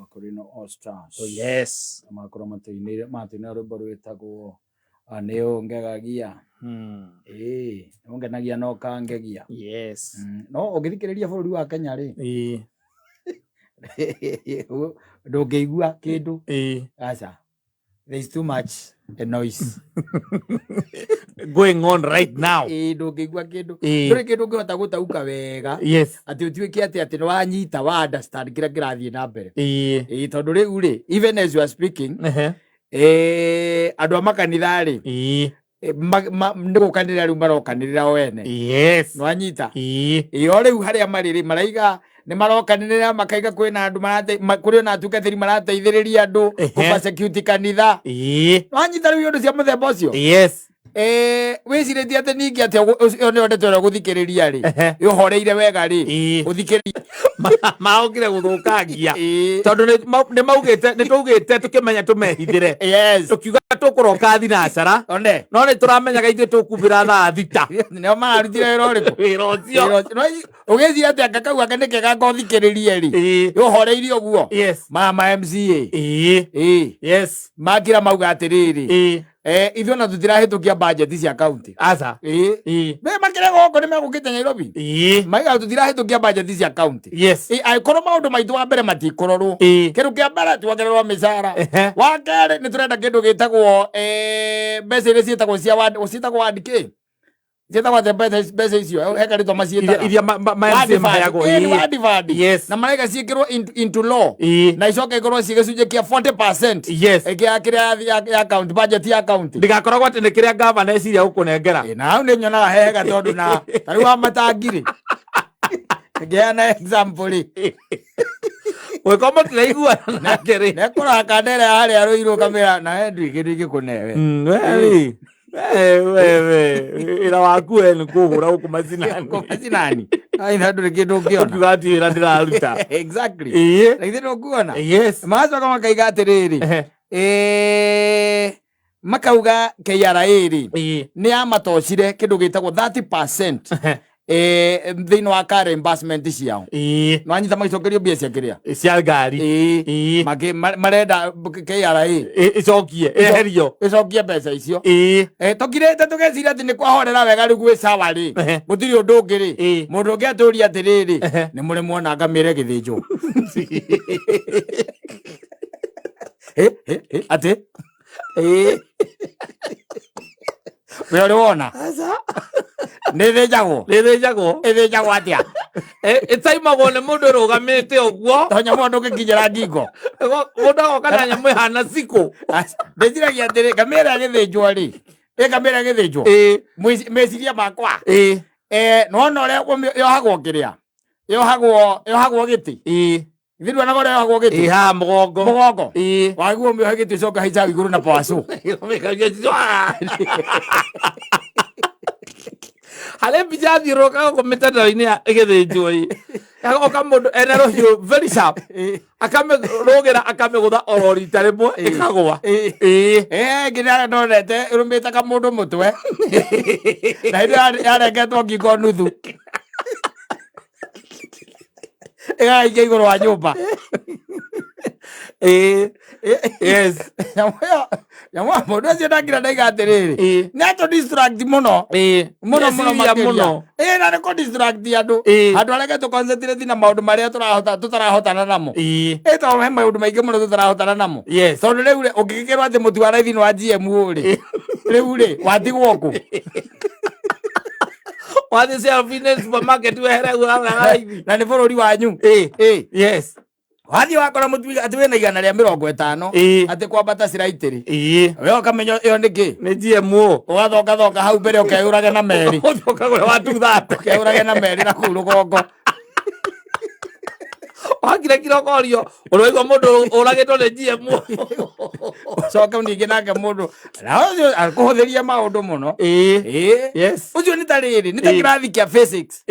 wa Corino All Stars. Oh yes. Makoro matuinire rwimbo rwitagwo Neo Ngegagia. Ongenagia no kangegia. Yes. No ugithikiriria bururi wa Kenya ri. Ndungĩigua kindu. Acha. There is too much noise going on right now. Ndungĩigua kindu. Nduri kindu ngihota gutauka wega. Yes. Ati utuike ati no wanyita wa understand kira kirathie na mbere. Tondu riu ri even as you are speaking. Andu amakanitha ri. Nigukanirira riu marokanirira wene. Yes. No anyita. Iyo riu haria mariri maraiga ni marokanirira makaiga kwina andu marate kuri na atungatiri marateithiriria andu kubasecurity kanitha. No anyita riu undu cia muthemba ucio. Yes. Wiciretie ati ningi ati ucio ni ondete ora guthikiriria ri uhoreire wega ri uthikiriria maogire guthukangia tondu ni maugite ni tugite tukimenya tumehithire. Yes. Tukiuga tukuroka thinacara one no ni turamenyaga ithu tukubira thaa thita no mararutire wira uriku wira ucio no ugithira ati akakau ake nikega ngothikiririe ri uhoreire uguo. Yes. Mama MCA yes makira mauga atiriri ithuĩ na tũtirahĩtũkia budget cia county. Aca. Be makire goko nĩ megũkĩte Nairobi. Maiga tũtirahĩtũkia budget cia county. Yes. Angĩkorwo maũndũ maitũ wa mbere matikororwo. Kĩndũ kĩa mbere tuongererwo mĩcara. Wa kerĩ nĩ tũrenda kĩndũ gĩtagwo mbeca iria ciĩtagwo wandĩkĩ. Zeta besa icio heka rito macieta iria mayago yes na marega ciekirwo into law na icoke ikorwo cigicunje kia 40%. Yes ekia kiria ya account budget ya account ndigakoragwo ati ni kiria governor eciria gukunengera na au ni nyona hega tondu na tari wa matangiri ngeana example we kama tiraigua na kiri ne kora kandere hari aroiro kamera na endu igiri kunewe wewe ira waku ni kuhura huko mazinani aina nduri kindu ngiona tukati ira ndiraruta exactly like no kuona. Yes. Mazo kama kaiga atiriri makauga KRA ri ni amatocire kindu gitagwo 30% thĩinĩ wa car reimbursement ciao. No anyita magicokerio mbia cia kiria cia ngari marenda KRA icokie eherio icokie mbeca icio. Tũkirĩte tũgeciria atĩ nĩ kwahorera wega rĩu gwĩ sawa rĩ gũtirĩ ũndũ ũngĩ rĩ mũndũ ũngĩ atũria atĩrĩrĩ nĩ mũrĩ muona ngamĩre gĩthĩnjwo atĩ we uri wona nithĩnjagwo atia itaimagwo nĩ mũndũ ũrũgamĩte ũguo tonya mũndũ ũngĩkinyĩra ngingo mũndũ agoka na nyamũ ĩhana cikũ ndĩciragia atĩrĩ ngamĩra gĩthĩnjwo rĩ ngamĩra gĩthĩnjwo meciria makwa nona ũrĩa yohagwo kĩrĩa yohagwo gĩtĩ Vidwa na gore hago geti. Ha mugongo. Waguo mwe hageti soka hicha iguru na pawaso. Hale bijathi roka ko metadani egethĩnjwo yi. Yagoka mundu enero hiyo very sharp. Akame rogera akame gutha orori tarimo ikagwa. Ngina ndonete urumita ka mundu mutwe. Na ndio yaregetwo ngingo nuthu. Ega igoro wa nyumba. Yes. Yamwa mundu acio ndagira ndaiga atiriri. Neto distract muno. Muno makĩria. Na nĩko distract andu. Andu areke tu concentrate na maundu maria tutarahotana namo. To he maundu maingĩ muno tutarahotana namo. Tondu riu ũngĩgĩkĩrwo atĩ mũtu wa raithini wa GMO rĩ. Riu rĩ watigwo ku. What is your fitness supermarket wehere gũthagara hivi na nĩ bũrũri wanyu. Yes. Wathi wakora mũtu atĩ wĩna 150 atĩ kwambata ciraitĩrĩ. We ũkamenya ĩyo nĩkĩ? Nĩ GMO. Ũgathoka hau mbere ũkeũrage na meri. Ũkagũra watu thate. Ũkeũrage na meri na kũu rũgongo. Wakire kirokorio ũroigua mũndũ ũragĩtwo nĩ GMO. Coka ningĩ nake mũndũ na ũcio akũhũthĩria maũndũ mũno. Yes. Ũcio nĩ ta rĩrĩ nĩ ta kĩrathi kĩa physics.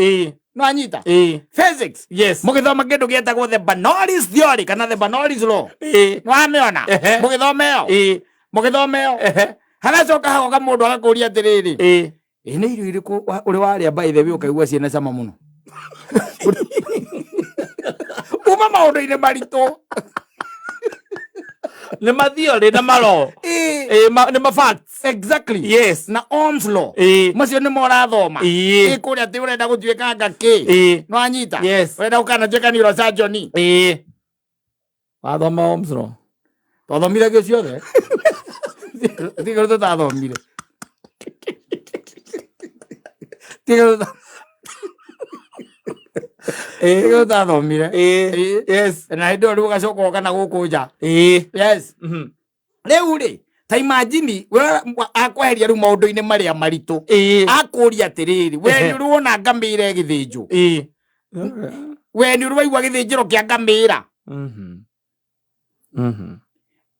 No anyita. Physics. Yes. Mũgĩthoma kĩndũ gĩtagwo the Bernoulli's theory kana the Bernoulli's law. No amĩona. Mũgĩthoma ĩyo. Hagacoka hagoka mũndũ agakũria atĩrĩrĩ. Nĩ irio irĩkũ ũrĩ warĩa by the way ũkaigua ciĩna cama mũno. Uma maũndũ-inĩ maritũ. nĩ mathiorĩ na maro nĩ ma facts exactly yes na Ohm's law macio nĩ morathoma kũrĩa atĩ ũrenda gũtuĩka ngakĩ no anyita ũrenda gũkana tuĩka neurosurgeon wathoma Ohm's law twathomire gĩ ciothe tiga tũtathomire tiga tũtathomire yes na hĩndĩ ĩyo rĩu ũgacoka ũka na gũkũ nja yes rĩu rĩ ta imagine akweheria rĩu maũndũ-inĩ marĩa maritũ akũria atĩrĩrĩ we nĩ ũrona ngamĩra ĩgĩthĩnjwo we nĩ ũraigua gĩthĩnjĩro kĩa ngamĩra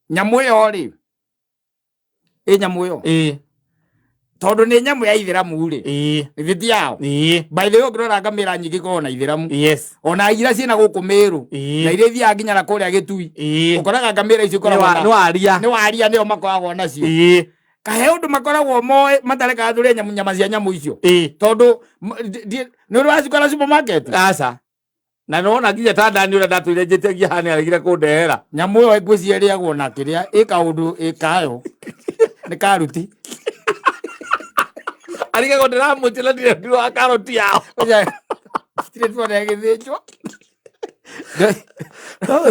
nyamũ ĩyo rĩ nyamũ ĩyo tondũ nĩ nyamũ ya itheramu rĩ gĩti yao by the way ũngĩrora ngamĩra nyingĩ korwo na itheramu ona iria ciĩna gũkũ Mĩrũ na iria ithiaga nginya na kũrĩa Gĩtui ũkoraga ngamĩra icio ikoragwo nĩ waria nĩo makoragwo nacio kahe ũndũ makoragwo moĩ matarekaga tũrĩe nyama cia nyamũ icio tondũ nĩ ũracikora supermarket aca na nona nginya ta ndani ũrĩa ndatwĩre njĩtagia hana arĩgire kũndehera nyamũ ĩyo ngwĩciria ĩrĩagwo na kĩrĩa ĩkaũndũ ĩkayo nĩ karuti arige ndĩramũnjĩra ndirwa karoti yao straight for gĩthĩnjwo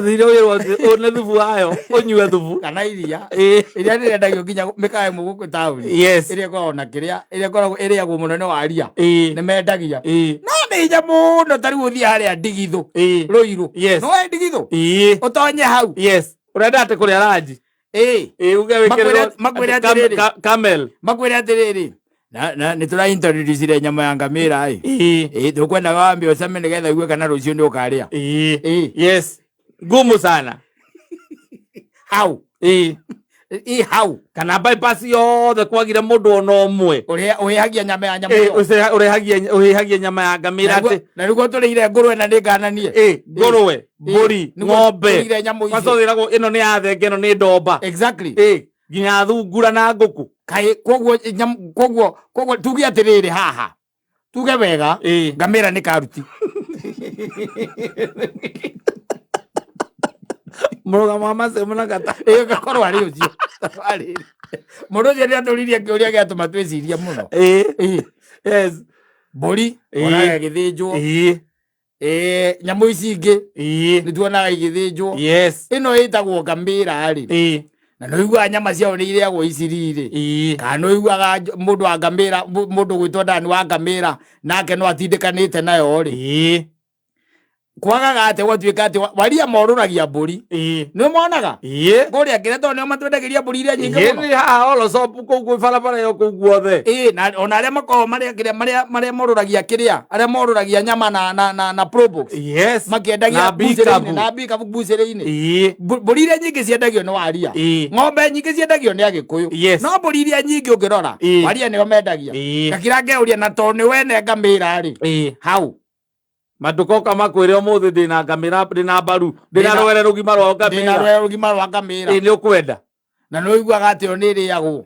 thire wĩrwo thubu wayo ũnyue thubu kana iria iria nĩrendagio nginya mĩkawa ĩmwe gũkũ taũni ĩrĩa ĩkoragwo na kĩrĩa ĩrĩa ĩkoragwo ĩrĩagwo mũno nĩ waria nĩ mendagia no nĩ hinya mũno ta rĩu ũthiĩ harĩa Ndigithũ Rũirũ no Ndigithũ ũtonye hau ũrenda atĩ kũrĩa ranji uge makwĩre atĩrĩrĩ camel makwĩre atĩrĩrĩ na nĩ tũra introduce nyama ya ngamĩra tũkwendaga wambe ũcame nĩgetha ugue kana rũciũ nĩ ũkarĩa yes ngumu sana hau hau kana bypass yothe kwagire mũndũ ona ũmwe ũhĩhagia nyama ya nyamũ ĩyo ũhĩhagia nyama ya ngamĩra atĩ na nĩguo tũrĩire ngũrwe na nĩngananie ngũrwe mbũri ng'ombe macothĩragwo ĩno nĩ ya thenge ĩno nĩ ndomba exactly nginya thungura na ngũkũ kaĩ koguo tuge atĩrĩrĩ haha tuge wega ngamĩra nĩ karuti mũrũgamo wa macemo na gata gakorwo arĩ ũcio mũndũ ũcio nĩ atũririe kĩũria gĩatũma twĩciria mũno mbũri onaga gĩthĩnjwo nyamũ ici ingĩ nĩ tuonaga igĩthĩnjwo ĩno ĩtagwo ngamĩra rĩ na no igua nyama ciao nĩ irĩagwo icirire kana no iguaga mũndũ wa ngamĩra mũndũ gwĩtwo ndani wa ngamĩra nake no atindĩkanĩte nayo rĩ kwagaga atĩ gwatuĩka atĩ waria morũragia mbũri nĩ monaga kũrĩa kĩrĩa tondũ nĩo matwendagĩria mbũri iria nyingĩ mũno haha olocopu kũu kwĩ barabara ĩyo kũu guothe na ona arĩa makoragwo marĩa morũragia kĩrĩa arĩa morũragia nyama na probox makĩendagia na mbikabu mbucĩrĩ-inĩ mbũri iria nyingĩ ciendagio nĩ waria ng'ombe nyingĩ ciendagio nĩ Agĩkũyũ no mbũri iria nyingĩ ũngĩrora waria nĩo mendagia gakira ngeuria na tondũ nĩ wene ngamĩra rĩ hau matukoka makwĩre ũmũthĩ ndĩna ngamĩra ndĩna mbaru ndĩna rwere rũgima rwa ngamĩra nĩ ũkwenda na nĩ ũiguaga atĩ yo nĩ ĩrĩagwo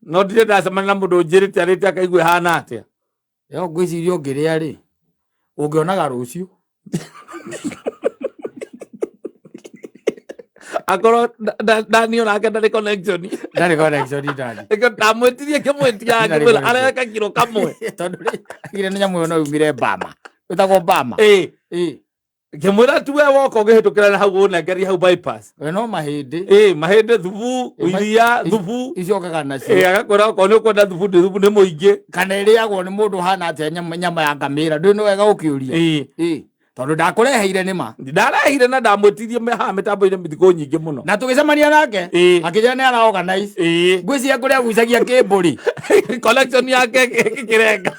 no ndirĩ ndacemania na mũndũ njĩrĩte arĩte akaigua hana atĩa yo ngwĩciria ũngĩrĩa rĩ ũngĩonaga rũciũ akorwo Dani onake ndarĩ connection ndamwĩtirie kĩmwĩtia ngĩmwĩra areka kiro kamwe tondũ rĩ nĩ nyamũ ĩyo no yumire Bama ĩtagwo Bama ngĩmwĩra tuwe woka ũgĩhĩtũkĩra na hau ũnengeria hau bypass we no mahĩndĩ mahĩndĩ thubu iria thubu icokaga nacio agakwĩra okorwo nĩ ũkwenda thubu nĩ mũingĩ kana ĩrĩagwo nĩ mũndũ hana atĩa nyama ya ngamĩra ndũĩ nĩ wega ũkĩũria tondũ ndakũreheire nĩma ndarehire na ndamwĩtirie haha mĩtambo-inĩ thikũ nyingĩ mũno na tũgĩcemania nake akĩnjĩra nĩ ara organize ngwĩciria kũrĩa gucagia kĩmbũri collection yake kĩrenga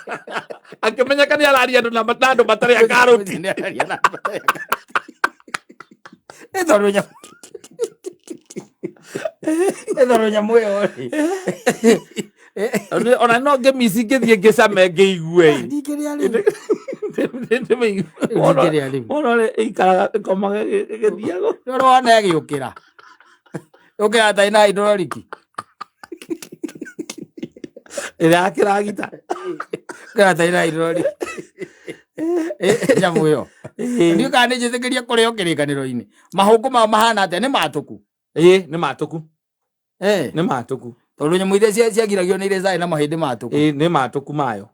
akĩmenyeka nĩ araria andũ na andũ matarĩ a karoti ĩthoro nyamũ ĩyo ona no ngĩmici ngĩthiĩ ngĩcame ngĩigue ikaraga ĩkomaga ĩgĩthiago wona ĩgĩũkĩra ũkĩra ta ĩna hydroliki ĩrĩa akĩragita ũkĩra ta ĩna hydroliki nyamũ ĩyo ndiũkaga nĩ njĩtĩkĩrie kũrĩo kĩrĩkanĩro-inĩ mahũngũ mao mahana atĩa nĩ matũku nĩ matũku nĩ matũku tondũ nyamũ iria ciagiragio nĩ irĩ na mahĩndĩ matũku nĩ matũku mayo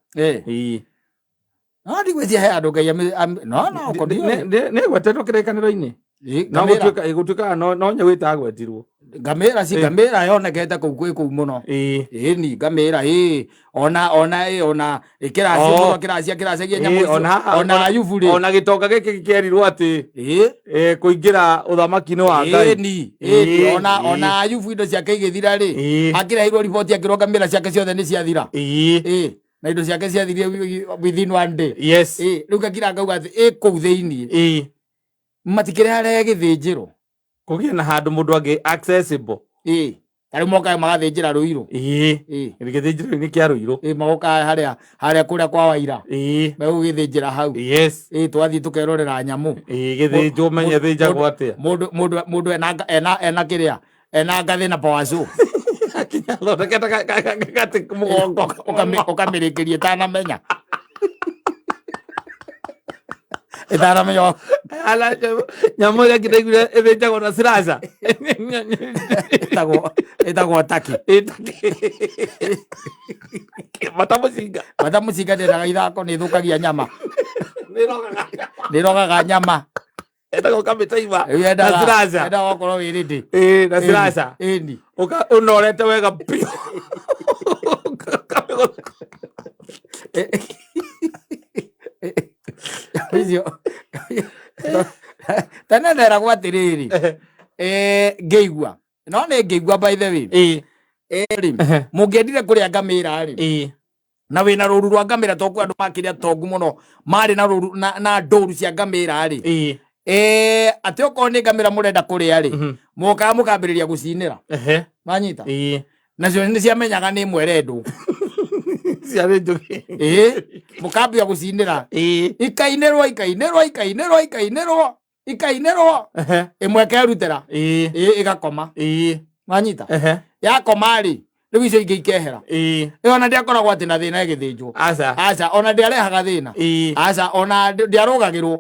no ndigwĩtia he andũ Ngai no nĩ gwetetwo kĩrĩkanĩro-inĩ no gũtuĩkaga no nyau ĩtagwetirwo ngamĩra yonekete kũu mũno ni ngamĩra ona kĩracia nyamũ ona Ayubu ona gĩtonga gĩkĩ kĩerirwo atĩ kũingĩra ũthamaki-inĩ wa Ngai ona Ayubu indo ciake igĩthira akĩreheirwo riboti akĩrwo ngamĩra ciake ciothe nĩ ciathira na indo ciake ciathirie within one day rĩu gakira ngauga atĩ kũu thĩinĩ matikĩrĩ harĩa gĩthĩnjĩro kũgĩa na handũ mũndũ angĩ accessible tarĩ mokaga magathĩnjĩra Rũirũ gĩthĩnjĩro-inĩ kĩa Rũirũ magokaga harĩa kũrĩa kwa Waira megũgĩthĩnjĩra hau twathiĩ tũkerorera nyamũ gĩthĩnjwo menye thĩnjagwo atĩa mũndũ ena kĩrĩa ena ngathĩ na power saw gatĩ mũgongo ũkamĩrĩkĩria ĩtanamenya ĩtanamenya nyamũ ĩrĩa ngĩraiguire ĩthĩnjagwo na slasher ĩtagwo taki matamũcinga ndĩraga ithako nĩ ĩthũkagia nyama nĩ ĩrogaga nyama endaga ũkamĩtaiva na slasher endaga gũkorwo wĩ rĩndĩ na slasher ũnorete wega biũ tene nderagwo atĩrĩrĩ ngĩigua no nĩ ngĩigua by the way mũngĩendire kũrĩa ngamĩra rĩ na wĩna rũru rwa ngamĩra tokuo andũ makĩrĩa tongu mũno marĩ na rũru na ndũru cia ngamĩra rĩ atĩ okorwo nĩ ngamĩra mũrenda kũrĩa rĩ mũkaga mũkambĩrĩria gũcinĩra manyita nacio nĩ ciamenyaga nĩ mwerendwo mũkambia gũcinĩra ikainĩrwo ĩmwe kerutĩra ĩgakoma manyita yakoma rĩ rĩu icio ingĩ ikehera ona ndĩakoragwo atĩ na thĩna ĩgĩthĩnjwo aca ona ndĩarehaga thĩna aca ona ndĩarũgagĩrwo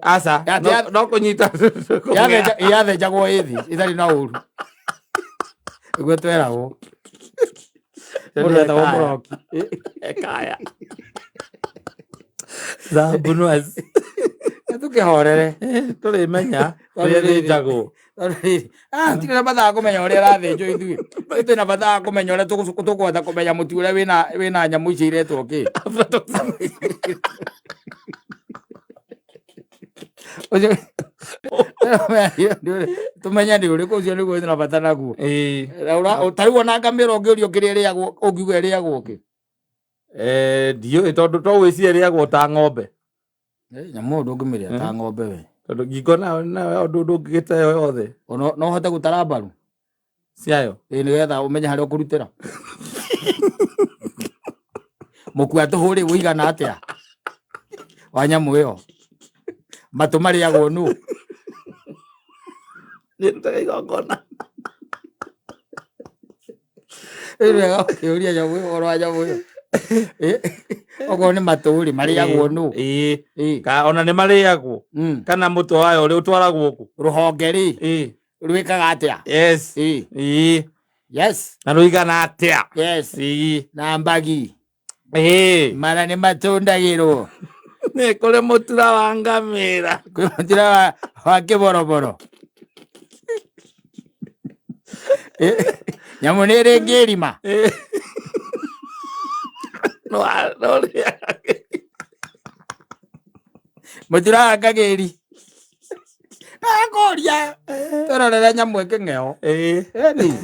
no kũnyita yathĩnjagwo ĩthĩ ĩtarĩ na ũru ĩguo tweragwo mũrethagwo mũroki kaya Zabunwas tukĩhorere tũrĩmenya ũrĩa thĩnjagwo tũtirĩ na bata kũmenya ũrĩa rathĩnjwo ithuĩ tũtirĩ na bata kũmenya ũrĩa tũkũhota kũmenya mũtu ũrĩa wĩna nyamũ icio iretwo kĩ tũmenya nĩ ũrĩkũ ũcio nĩguo wĩna bata naguo tarĩu ona ngamĩra ũngĩũrio kĩrĩa ĩrĩagwo ũngiuga ĩrĩagwo kĩ ndiũĩ tondũ to gwĩciria ĩrĩagwo ta ng'ombe nyamũ ũndũ ũngĩmĩrĩa ta ng'ombe we tondũ ngingo nayo ũndũ ũngĩgĩteyo yothe no ũhote gũtara mbaru ciayo nĩgetha ũmenye harĩa ũkũrutĩra mũkua tũhũrĩ wũigana atĩa wa nyamũ ĩyo matũ marĩagwo nũ nĩtũga igongona ĩrĩega ũkĩũria nyamũ ĩyo ũhoro wa nyamũ ĩyo okorwo nĩ matũ-rĩ marĩagwo nũ ona nĩ marĩagwo kana mũtwe wayo ũrĩ ũtwaragwo kũ rũhonge-rĩ rwĩkaga atĩa yes na rũigana atĩa na mbagi mara nĩ matũndagĩrwo nĩ kũrĩ mũtura wa ngamĩra kwĩ mũtura wa kĩboroboro nyamũ nĩ ĩrĩ ngĩrima mũtura wa kagĩri akũria tũrorere nyamũ ĩkĩng'eo